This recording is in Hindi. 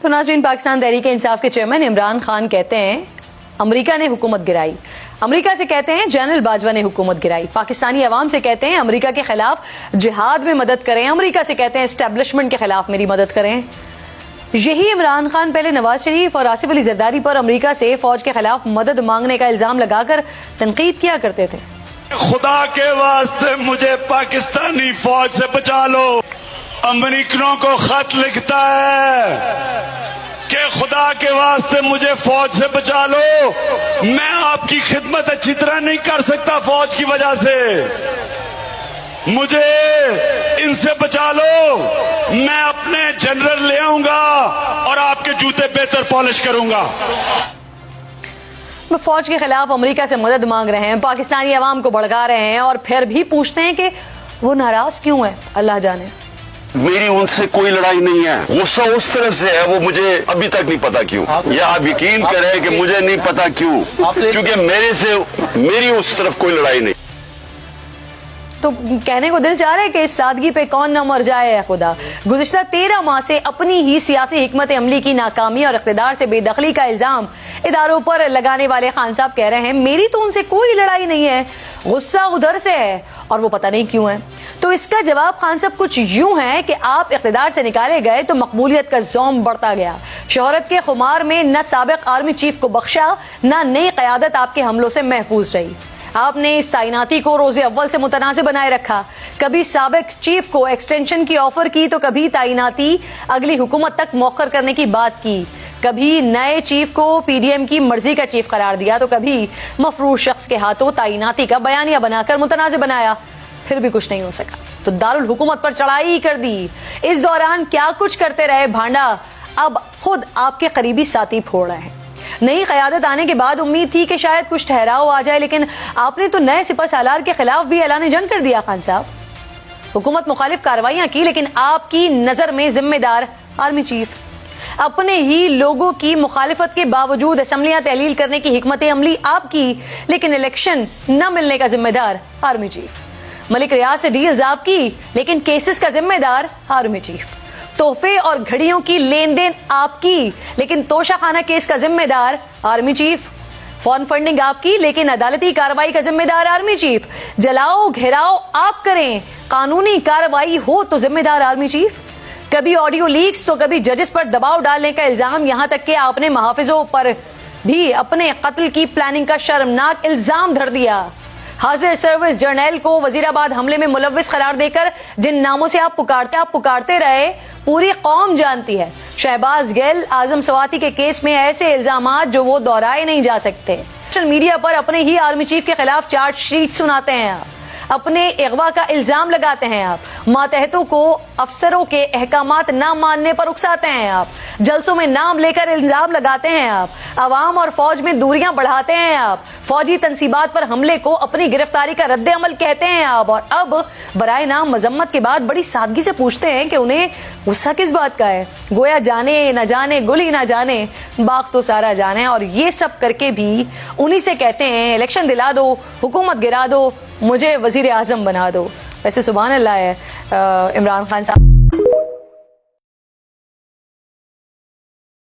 तो नाज़रीन, पाकिस्तान तहरीक इंसाफ के चेयरमैन इमरान खान कहते हैं अमेरिका ने हुकूमत गिराई। अमेरिका से कहते हैं जनरल बाजवा ने हुकूमत गिराई। पाकिस्तानी अवाम से कहते हैं अमेरिका के खिलाफ जिहाद में मदद करें। अमेरिका से कहते हैं एस्टेब्लिशमेंट के खिलाफ मेरी मदद करें। यही इमरान खान पहले नवाज शरीफ और आसिफ अली जरदारी पर अमेरिका से फौज के खिलाफ मदद मांगने का इल्जाम लगाकर तनकीद किया करते थे। खुदा के वास्ते मुझे पाकिस्तानी फौज से बचा लो। अमेरिकनों को खत लिखता है कि खुदा के वास्ते मुझे फौज से बचा लो, मैं आपकी खिदमत अच्छी तरह नहीं कर सकता फौज की वजह से, मुझे इनसे बचा लो, मैं अपने जनरल ले आऊंगा और आपके जूते बेहतर पॉलिश करूंगा। वो फौज के खिलाफ अमेरिका से मदद मांग रहे हैं, पाकिस्तानी अवाम को भड़का रहे हैं और फिर भी पूछते हैं कि वो नाराज क्यों है। अल्लाह जाने। मेरी उनसे कोई लड़ाई नहीं है, गुस्सा उस तरफ से है, वो मुझे अभी तक नहीं पता क्यों। या आप यकीन करें कि मुझे नहीं पता क्यों, क्योंकि मेरी उस तरफ कोई लड़ाई नहीं। तो कहने को दिल चाह रहा है कि इस सादगी पे कौन न मर जाए है खुदा। गुज़िश्ता 13 माह से अपनी ही सियासी हिकमत अमली की नाकामी और इक़्तिदार से बेदखली का इल्जाम इदारों पर लगाने वाले खान साहब कह रहे हैं मेरी तो उनसे कोई लड़ाई नहीं है, गुस्सा उधर से है और वो पता नहीं क्यों है। तो इसका जवाब खान साहब कुछ यूं है कि आप इक़्तिदार से निकाले गए तो मकबूलियत का ज़ौम बढ़ता गया। शोहरत के खुमार में न साबिक आर्मी चीफ को बख्शा, न नई क़यादत आपके हमलों से महफूज रही। आपने इस तैनाती को रोजे अव्वल से मुतनाज़ बनाए रखा। कभी साबिक चीफ को एक्सटेंशन की ऑफर की तो कभी तैनाती अगली हुकूमत तक मौखर करने की बात की। कभी नए चीफ को पीडीएम की मर्जी का चीफ करार दिया तो कभी मफरूज शख्स के हाथों तैनाती का बयानिया बनाकर मुतनाज़ बनाया। फिर भी कुछ नहीं हो सका तो दारुल हुकूमत पर चढ़ाई कर दी। इस दौरान क्या कुछ करते रहे भांडा अब खुद आपके करीबी साथी फोड़ रहे हैं। नई क़यादत आने के बाद उम्मीद थी कि शायद कुछ ठहराव आ जाए, लेकिन आपने तो नए सिपह सालार के खिलाफ भी ऐलान जंग कर दिया। खान साहब, हुकूमत मुखालिफ कार्रवाइयां की, लेकिन आपकी नजर में जिम्मेदार आर्मी चीफ। अपने ही लोगों की मुखालिफत के बावजूद असम्बलियां तहलील करने की हिकमत अमली आपकी, लेकिन इलेक्शन न मिलने का जिम्मेदार आर्मी चीफ। मलिक रियाज से डील्स आपकी, लेकिन केसेस का जिम्मेदार आर्मी चीफ। तोहफे और घड़ियों की लेन देन आपकी, लेकिन तोशाखाना केस का जिम्मेदार आर्मी चीफ। फॉरेन फंडिंग आपकी, लेकिन अदालती कार्रवाई का जिम्मेदार आर्मी चीफ। जलाओ घेराव आप करें, कानूनी कार्रवाई हो तो जिम्मेदार आर्मी चीफ। कभी ऑडियो लीक्स तो कभी जजेस पर दबाव डालने का इल्जाम, यहां तक कि आपने मुहाफिजों पर भी अपने कत्ल की प्लानिंग का शर्मनाक इल्जाम धर दिया। हाजिर सर्विस जर्नैल को वजीराबाद हमले में मुलव्विस करार देकर जिन नामों से आप पुकारते रहे पूरी कौम जानती है। शहबाज गिल, आजम सवाती के केस में ऐसे इल्जामात जो वो दोहराए नहीं जा सकते। सोशल मीडिया पर अपने ही आर्मी चीफ के खिलाफ चार्जशीट सुनाते हैं आप, अपने अगवा का इल्जाम लगाते हैं आप, मातहतों को अफसरों के अहकामात ना मानने पर उकसाते हैं आप, जलसों में नाम लेकर इल्जाम लगाते हैं आप, अवाम और फौज में दूरियां बढ़ाते हैं आप, फौजी तंसीबात पर हमले को अपनी गिरफ्तारी का रद्द अमल कहते हैं आप, और अब बराए नाम मजम्मत के बाद बड़ी सादगी से पूछते हैं कि उन्हें गुस्सा किस बात का है। गोया जाने न जाने गुली न जाने बाग तो सारा जाने, और ये सब करके भी उन्हीं से कहते हैं इलेक्शन दिला दो, हुकूमत गिरा दो, मुझे वजीर आजम बना दो। वैसे सुभान अल्लाह है इमरान खान साहब।